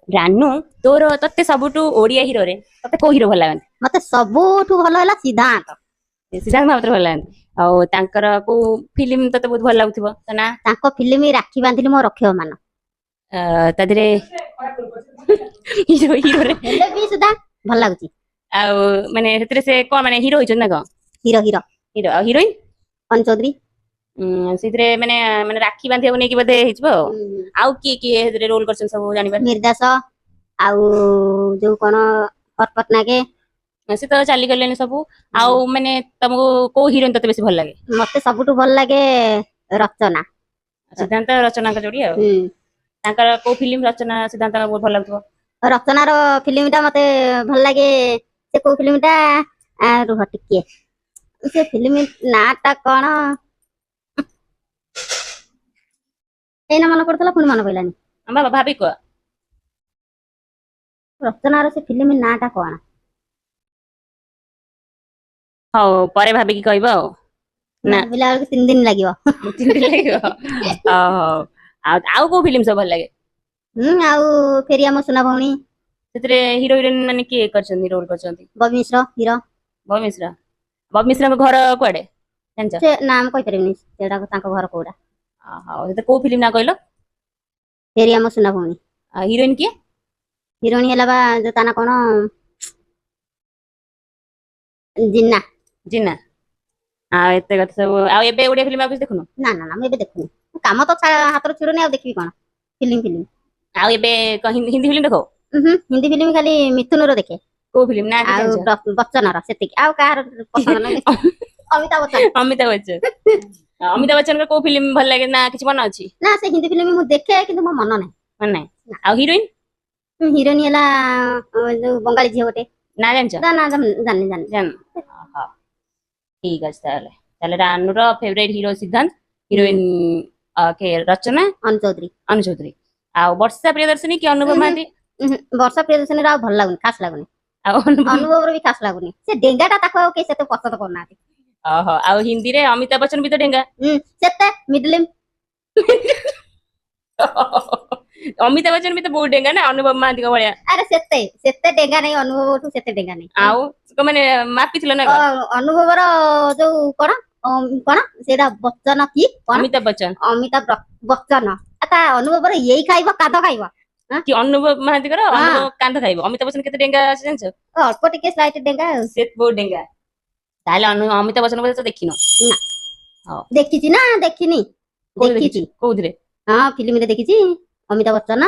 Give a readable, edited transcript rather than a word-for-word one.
ରାନୁ ତୋର ତତେ ସବୁଠୁ ଓଡିଆ ହିରୋ ରେ ତତେ କୋଉ ହିରୋ ଭଲ ଲାଗନ୍ତି? ମତେ ସବୁଠୁ ଭଲ ହେଲା ସିଦ୍ଧାନ୍ତ। ସିଦ୍ଧାର୍ଥ ମହାପାତ୍ର ଭଲ ଲାଗନ୍ତି। ଆଉ ତାଙ୍କର କୋଉ ଫିଲ୍ମ ତତେ ବହୁତ ଭଲ ଲାଗୁଥିବ ତ ନା? ତାଙ୍କ ଫିଲ୍ମ ରାକ୍ଷୀ ବାନ୍ଧିଲି ମୋ ରକ୍ଷକ ମାନ। ତା ଦେହରେ ହିରୋରେ ହେଲେ ବି ସୁଦ୍ଧା ଭଲ ଲାଗୁଛି। ଆଉ ମାନେ ସେଥିରେ ସେ କଣ ମାନେ ହିରୋ ହେଇଛନ୍ତି ନା କଣ? ହିରୋ ହିରୋ ହିରୋ ଆଉ ହିରୋଇନ ଅନୁ ଚୌଧୁରୀ। ସେଥିରେ ମାନେ ମାନେ ରାକ୍ଷୀ ବାନ୍ଧିବାକୁ ନେଇକି ବୋଧେ ହେଇଯିବ ଆଉ କିଏ କିଏ ସେଥିରେ ରୋଲ କରିଛନ୍ତି ସବୁ ଜାଣିପାର? ମିର୍ଦାସ ଆଉ ଯୋଉ କଣ ହରପଟନାକେ। ସେ ତ ଚାଲିଗଲେଣି ସବୁ। ଆଉ ମାନେ ତମକୁ କୋଉ ହିରୋଇନ ତତେ ବେଶୀ ଭଲ ଲାଗେ? ମତେ ସବୁଠୁ ଭଲ ଲାଗେ ରଚନା। ସିଦ୍ଧାନ୍ତ ରଚନାଙ୍କ ଯୋଡି ଆଉ ତାଙ୍କର କୋଉ ଫିଲ୍ମ ରଚନା ସିଦ୍ଧାନ୍ତଙ୍କ ବହୁତ ଭଲ ଲାଗୁଥିବ? ରଚନାର ଫିଲ୍ମ ଟା ମତେ ଭଲ ଲାଗେ। ସେ କୋଉ ଫିଲ୍ମ ଟା ରୁହ ଟିକେ ସେ ଫିଲ୍ମ ନା ଟା କଣ ଏଇନା ମନେ କରୁଥିଲା ପୁଣି ମନେ ପଇଲାନି। ଆମ ଭାବି କୁହ। ରଚନାର ସେ ଫିଲ୍ମ ନାଁ ଟା କଣ? ହଉ ପରେ ଭାବିକି କହିବ ଆଉ। ନା ଭାବିଲା ବେଳକୁ 3 ଦିନ ଲାଗିବ। ଲାଗିବ ହଉ। ଆଉ କୋଉ ଫିଲ୍ମ ସବୁ ଭଲ ଲାଗେ? ଆଉ ଫେରିଆ ମୋ ସୁନା ଭଉଣୀ। ସେଥିରେ ହିରୋ ହିରୋଇନ ମାନେ କିଏ କରିଛନ୍ତି ରୋଲ କରିଛନ୍ତି? ବବି ମିଶ୍ର ହିରୋ। ବବି ମିଶ୍ର। ବବି ମିଶ୍ରଙ୍କ ଘର କୁଆଡେ ଜାଣିଛ? ସେ ନାଁ ମୁଁ କହିପାରିବିନି ସେଟା ତାଙ୍କ ଘର କୋଉଟା। ହଉ ସେଟା କୋଉ ଫିଲ୍ମ ନା କହିଲ? ଫେରିଆ ମୋ ସୁନା ଭଉଣୀ। ଆଉ ହିରୋଇନ କିଏ? ହିରୋଇନ ହେଲା ବା ଯୋଉ ତା ନା କଣ ଜିନା। ଜିନା। ଆଉ ଏତେ କଥା ସବୁ ଆଉ ଏବେ ଓଡିଆ ଫିଲ୍ମ ଆଉ କିଛି ଦେଖୁନ? ନା ନା ନା ମୁଁ ଏବେ ଦେଖୁନି କାମ ତ ହାତରୁ ଛିଡୁନି ଆଉ ଦେଖିବି କଣ ଫିଲ୍ମ। ଆଉ ଏବେ ହିନ୍ଦୀ ଫିଲ୍ମ ଦେଖ? ହିନ୍ଦୀ ଫିଲ୍ମ ଖାଲି ମିଥୁନର ଦେଖେ। କୋଉ ଫିଲ୍ମ ନା କିଛି ଆଉ ଜାଣିଛ? ବଚ୍ଚନର ସେତିକି ଆଉ କାହାର ପସନ୍ଦ ନାହିଁ। ଅମିତାଭ ବଚ୍ଚନ। ଅମିତାଭ ବଚ୍ଚନ। ଅମିତାଭ ବଚ୍ଚନଙ୍କ କୋଉ ଫିଲ୍ମ ଭଲ ଲାଗେ ନା କିଛି ମନେ ଅଛି? ନା ସେ ହିନ୍ଦୀ ଫିଲ୍ମ ମୁଁ ଦେଖେ କିନ୍ତୁ ମୋ ମନ ନାହିଁ। ମନେ ନାହିଁ। ଆଉ ହିରୋଇନ? ହିରୋଇନ ହେଲା ଯୋଉ ବଙ୍ଗାଳୀ ଝିଅ ଗୋଟେ। ନା ଜାଣିଛ? ନା ଜାଣିନି। ଓହୋ ଠିକ ଅଛି ତାହେଲେ ରାନୁର ଫେଭରାଇଟ ହିରୋ ସିଦ୍ଧାନ୍ତ, ହିରୋଇନ ରଚନା, ଅନୁ ଚୌଧୁରୀ। ଅନୁ ଚୌଧୁରୀ। ଆଉ ବର୍ଷା ପ୍ରିୟଦର୍ଶିନୀ କି ଅନୁଭବ ମହାନ୍ତି? ବର୍ଷା ପ୍ରିୟଦର୍ଶିନୀର ଆଉ ଭଲ ଲାଗୁନି ଖାସ ଲାଗୁନି। ଆଉ ଅନୁଭବର ବି ଖାସ ଲାଗୁନି। ସେ ଡେଙ୍ଗା ଟା ତାକୁ ଆଉ କେହି ସେତେ ପସନ୍ଦ କରୁନାହାନ୍ତି। ଓହୋ ଆଉ ହିନ୍ଦୀରେ ଅମିତାଭ ବଚ୍ଚନ ବି ତ ଡେଙ୍ଗା। ସେତେ ମିଡିଲ। ଅମିତାଭ ବଚ୍ଚନ ବି ତ ବହୁତ ଡେଙ୍ଗା ନା ଅନୁଭବ ମହାନ୍ତିଙ୍କ ଭଳିଆ। ଆରେ ସେତେ ଡେଙ୍ଗା ନାହିଁ ଅନୁଭବଠୁ ସେତେ ଡେଙ୍ଗା ନାହିଁ। ଆଉ ମାନେ ମାପିଥିଲ ନା କଣ? ଅନୁଭବର ଯୋଉ କଣ ସେଇଟା ବଚ୍ଚନ କି କଣ? ଅମିତାଭ ବଚ୍ଚନ। ଅମିତାଭ ବଚ୍ଚନ ତା ଅନୁଭବର ଏଇ ଖାଇବ କାଧ ଖାଇବ। କି ଅନୁଭବ ମହାନ୍ତିଙ୍କର ଅନୁଭବ କାନ୍ଧ ଖାଇବ। ଅମିତାଭ ବଚ୍ଚନ କେତେ ଡେଙ୍ଗା ଅଛି ଜାଣିଛ? ଅଳ୍ପ ଟିକେ ସ୍ଲାଇଟ ଡେଙ୍ଗା ଆଉ। ସେ ବହୁତ ଡେଙ୍ଗା। ତାହେଲେ ଅମିତାଭ ବଚ୍ଚନ ବୋଧେ ତ ଦେଖିନ? ନା ହଉ ଦେଖିଛି ନା ଦେଖିନି। କୋଉଠି ଦେଖିଛୁ ଦେଖିଛି କୋଉଥିରେ? ହଁ ଫିଲ୍ମରେ ଦେଖିଛି ଅମିତାଭ ବଚ୍ଚନ।